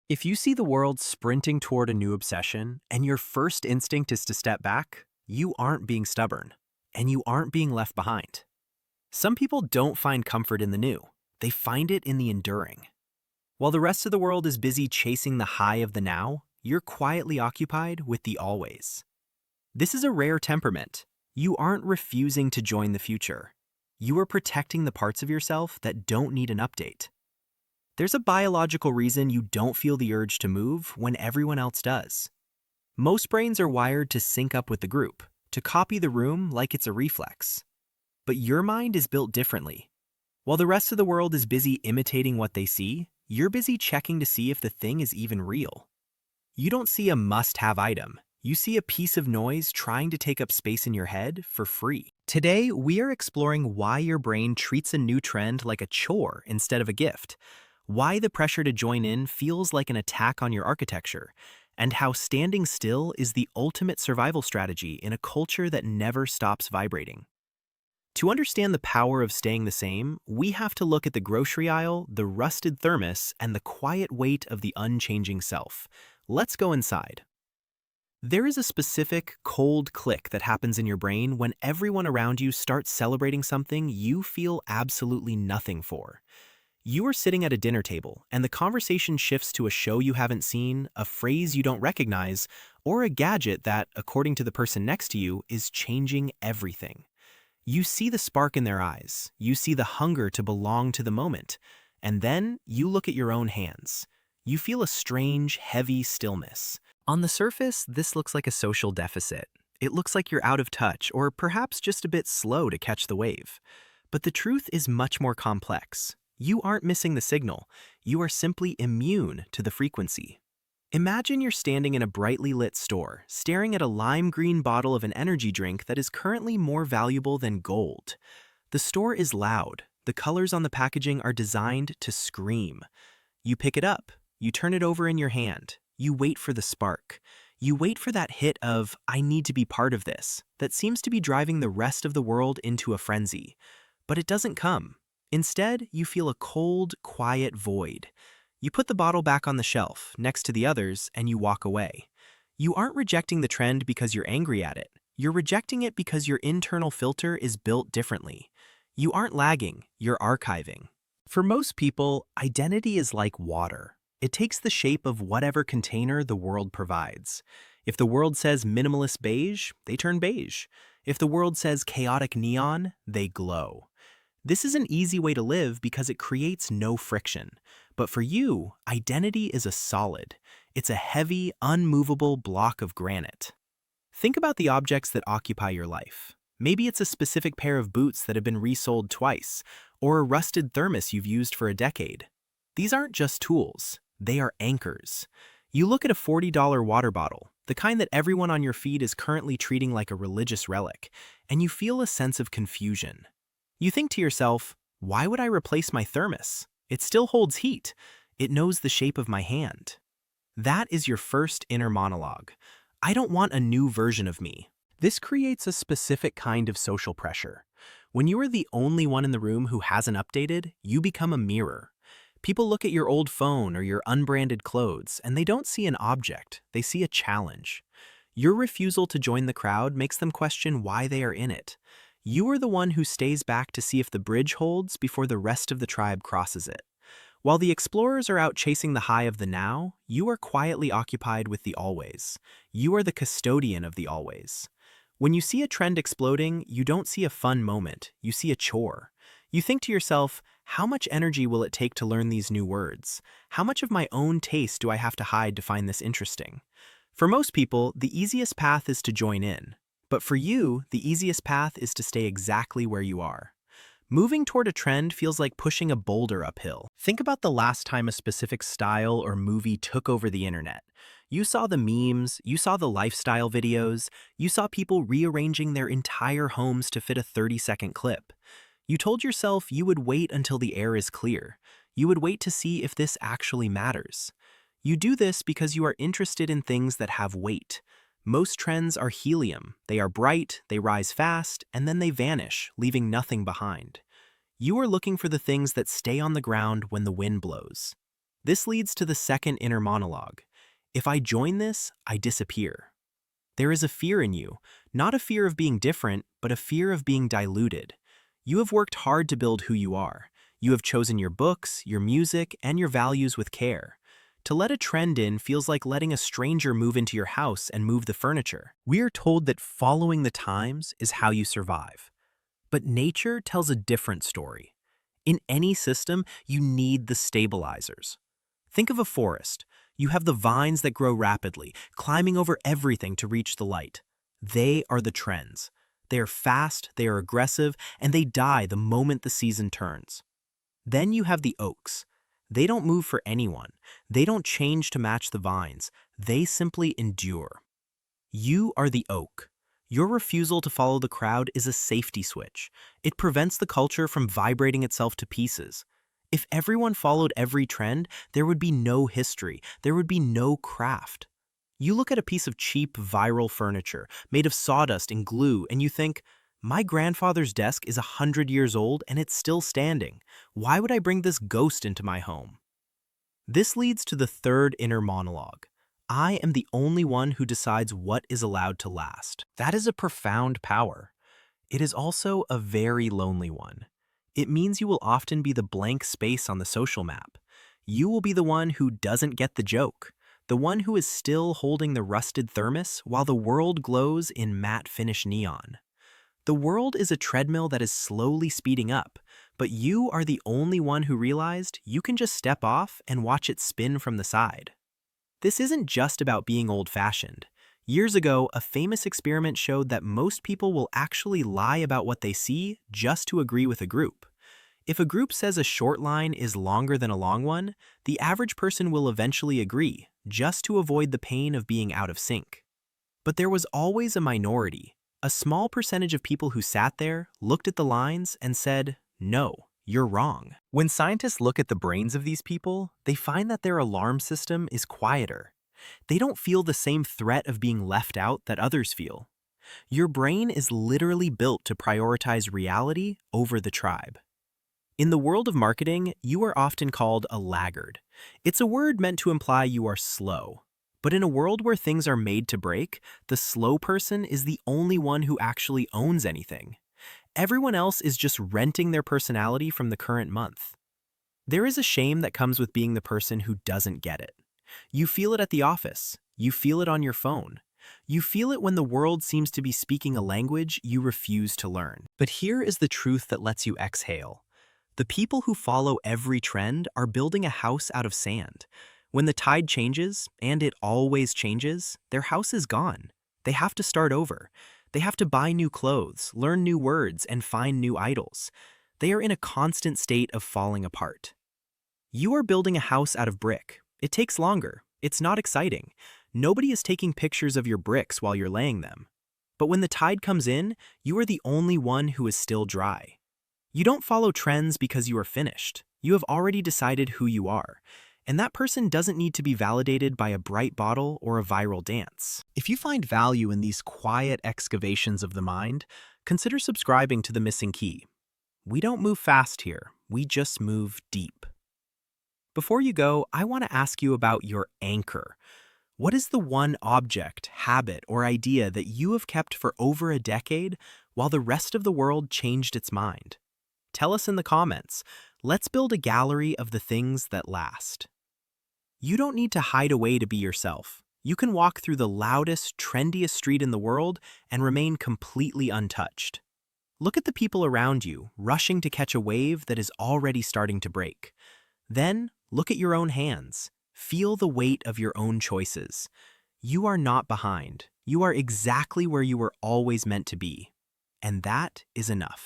If you see the world sprinting toward a new obsession and your first instinct is to step back, you aren't being stubborn, and you aren't being left behind. Some people don't find comfort in the new, they find it in the enduring. While the rest of the world is busy chasing the high of the now, you're quietly occupied with the always. This is a rare temperament. You aren't refusing to join the future. You are protecting the parts of yourself that don't need an update. There's a biological reason you don't feel the urge to move when everyone else does. Most brains are wired to sync up with the group, to copy the room like it's a reflex. But your mind is built differently. While the rest of the world is busy imitating what they see, you're busy checking to see if the thing is even real. You don't see a must-have item. You see a piece of noise trying to take up space in your head for free. Today, we are exploring why your brain treats a new trend like a chore instead of a gift, why the pressure to join in feels like an attack on your architecture, and how standing still is the ultimate survival strategy in a culture that never stops vibrating. To understand the power of staying the same, we have to look at the grocery aisle, the rusted thermos, and the quiet weight of the unchanging self. Let's go inside. There is a specific, cold click that happens in your brain when everyone around you starts celebrating something you feel absolutely nothing for. You are sitting at a dinner table, and the conversation shifts to a show you haven't seen, a phrase you don't recognize, or a gadget that, according to the person next to you, is changing everything. You see the spark in their eyes, you see the hunger to belong to the moment, and then you look at your own hands. You feel a strange, heavy stillness. On the surface, this looks like a social deficit. It looks like you're out of touch, or perhaps just a bit slow to catch the wave. But the truth is much more complex. You aren't missing the signal, you are simply immune to the frequency. Imagine you're standing in a brightly lit store, staring at a lime green bottle of an energy drink that is currently more valuable than gold. The store is loud, the colors on the packaging are designed to scream. You pick it up, you turn it over in your hand, you wait for the spark. You wait for that hit of, I need to be part of this, that seems to be driving the rest of the world into a frenzy. But it doesn't come. Instead, you feel a cold, quiet void. You put the bottle back on the shelf, next to the others, and you walk away. You aren't rejecting the trend because you're angry at it. You're rejecting it because your internal filter is built differently. You aren't lagging, you're archiving. For most people, identity is like water. It takes the shape of whatever container the world provides. If the world says minimalist beige, they turn beige. If the world says chaotic neon, they glow. This is an easy way to live because it creates no friction. But for you, identity is a solid. It's a heavy, unmovable block of granite. Think about the objects that occupy your life. Maybe it's a specific pair of boots that have been resold twice, or a rusted thermos you've used for a decade. These aren't just tools, they are anchors. You look at a $40 water bottle, the kind that everyone on your feed is currently treating like a religious relic, and you feel a sense of confusion. You think to yourself, why would I replace my thermos? It still holds heat. It knows the shape of my hand. That is your first inner monologue. I don't want a new version of me. This creates a specific kind of social pressure. When you are the only one in the room who hasn't updated, you become a mirror. People look at your old phone or your unbranded clothes, and they don't see an object, they see a challenge. Your refusal to join the crowd makes them question why they are in it. You are the one who stays back to see if the bridge holds before the rest of the tribe crosses it. While the explorers are out chasing the high of the now, you are quietly occupied with the always. You are the custodian of the always. When you see a trend exploding, you don't see a fun moment, you see a chore. You think to yourself, how much energy will it take to learn these new words? How much of my own taste do I have to hide to find this interesting? For most people, the easiest path is to join in. But for you, the easiest path is to stay exactly where you are. Moving toward a trend feels like pushing a boulder uphill. Think about the last time a specific style or movie took over the internet. You saw the memes, you saw the lifestyle videos, you saw people rearranging their entire homes to fit a 30-second clip. You told yourself you would wait until the air is clear. You would wait to see if this actually matters. You do this because you are interested in things that have weight. Most trends are helium. They are bright, they rise fast, and then they vanish, leaving nothing behind. You are looking for the things that stay on the ground when the wind blows. This leads to the second inner monologue. If I join this, I disappear. There is a fear in you, not a fear of being different, but a fear of being diluted. You have worked hard to build who you are. You have chosen your books, your music, and your values with care. To let a trend in feels like letting a stranger move into your house and move the furniture. We are told that following the times is how you survive. But nature tells a different story. In any system, you need the stabilizers. Think of a forest. You have the vines that grow rapidly, climbing over everything to reach the light. They are the trends. They are fast, they are aggressive, and they die the moment the season turns. Then you have the oaks. They don't move for anyone. They don't change to match the vines. They simply endure. You are the oak. Your refusal to follow the crowd is a safety switch. It prevents the culture from vibrating itself to pieces. If everyone followed every trend, there would be no history. There would be no craft. You look at a piece of cheap, viral furniture made of sawdust and glue, and you think, my grandfather's desk is 100 years old and it's still standing. Why would I bring this ghost into my home? This leads to the third inner monologue. I am the only one who decides what is allowed to last. That is a profound power. It is also a very lonely one. It means you will often be the blank space on the social map. You will be the one who doesn't get the joke, the one who is still holding the rusted thermos while the world glows in matte finish neon. The world is a treadmill that is slowly speeding up, but you are the only one who realized you can just step off and watch it spin from the side. This isn't just about being old-fashioned. Years ago, a famous experiment showed that most people will actually lie about what they see just to agree with a group. If a group says a short line is longer than a long one, the average person will eventually agree, just to avoid the pain of being out of sync. But there was always a minority. A small percentage of people who sat there, looked at the lines, and said, no, you're wrong. When scientists look at the brains of these people, they find that their alarm system is quieter. They don't feel the same threat of being left out that others feel. Your brain is literally built to prioritize reality over the tribe. In the world of marketing, you are often called a laggard. It's a word meant to imply you are slow. But in a world where things are made to break, the slow person is the only one who actually owns anything. Everyone else is just renting their personality from the current month. There is a shame that comes with being the person who doesn't get it. You feel it at the office. You feel it on your phone. You feel it when the world seems to be speaking a language you refuse to learn. But here is the truth that lets you exhale. The people who follow every trend are building a house out of sand. When the tide changes, and it always changes, their house is gone. They have to start over. They have to buy new clothes, learn new words, and find new idols. They are in a constant state of falling apart. You are building a house out of brick. It takes longer. It's not exciting. Nobody is taking pictures of your bricks while you're laying them. But when the tide comes in, you are the only one who is still dry. You don't follow trends because you are finished. You have already decided who you are. And that person doesn't need to be validated by a bright bottle or a viral dance. If you find value in these quiet excavations of the mind, consider subscribing to The Missing Key. We don't move fast here, we just move deep. Before you go, I want to ask you about your anchor. What is the one object, habit, or idea that you have kept for over a decade while the rest of the world changed its mind? Tell us in the comments. Let's build a gallery of the things that last. You don't need to hide away to be yourself. You can walk through the loudest, trendiest street in the world and remain completely untouched. Look at the people around you, rushing to catch a wave that is already starting to break. Then, look at your own hands. Feel the weight of your own choices. You are not behind. You are exactly where you were always meant to be. And that is enough.